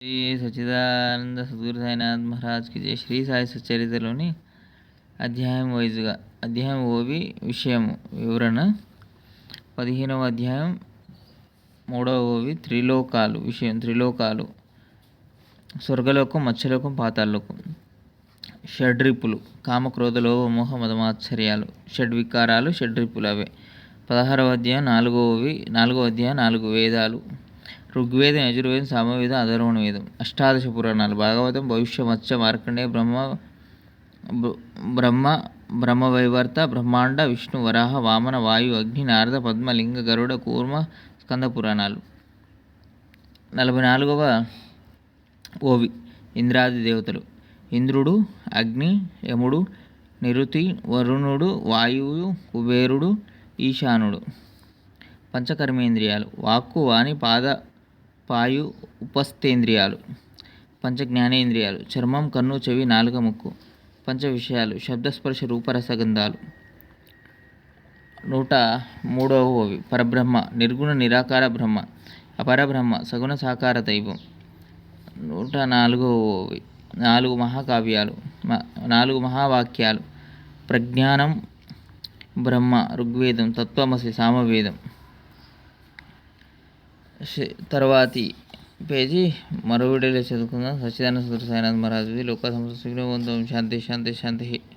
శ్రీ సచ్చిదానంద సద్గురు సాయినాథ్ మహారాజ్కి జై. శ్రీ సాయి సచ్చరితలోని అధ్యాయం వైజ్గా అధ్యాయం ఓవి విషయము వివరణ. 15వ అధ్యాయం 3వ ఓవి త్రిలోకాలు విషయం. త్రిలోకాలు స్వర్గలోకం, మత్స్యలోకం, పాతాళలోకం. షడ్రిపులు కామక్రోధ లోభ మోహ మదమాత్సర్యాలు. షడ్వికారాలు షడ్రిపులు అవే. 16వ అధ్యాయం 4వ అధ్యాయం 4 వేదాలు. ఋగ్వేదం, యజుర్వేదం, సామవేదం, అధర్వణ వేదం. అష్టాదశ పురాణాలు. భాగవతం, భవిష్య, మత్స్య, మార్కండేయ, బ్రహ్మవైవర్త, బ్రహ్మాండ, విష్ణు, వరాహ, వామన, వాయు, అగ్ని, నారద, పద్మ, లింగ, గరుడ, కూర్మ, స్కంద పురాణాలు. 44వ ఓవి ఇంద్రాది దేవతలు. ఇంద్రుడు, అగ్ని, యముడు, నిరుతి, వరుణుడు, వాయువు, కుబేరుడు, ఈశానుడు. పంచకర్మేంద్రియాలు. వాక్కు, వాణి, పాద, పాయు, ఉపస్థేంద్రియాలు. పంచ జ్ఞానేంద్రియాలు. చర్మం, కన్ను, చెవి, నాలుక, ముక్కు. పంచ విషయాలు. శబ్దస్పర్శ రూపరసగంధాలు. 103వ ఓవి పరబ్రహ్మ. నిర్గుణ నిరాకార బ్రహ్మ, అపరబ్రహ్మ, సగుణ సాకార దైవం. 104వ ఓవి 4 మహాకావ్యాలు, 4 మహావాక్యాలు. ప్రజ్ఞానం బ్రహ్మ ఋగ్వేదం, తత్వమసి సామవేదం. తర్వాతి పేజీ మరో వీడియోలో చదువుకుందాం. సచ్చిదానంద సద్గురు సాయినాథ్ మహారాజ్ది. లోక సమస్త శీఘ్రవంతం. శాంతి శాంతి శాంతి.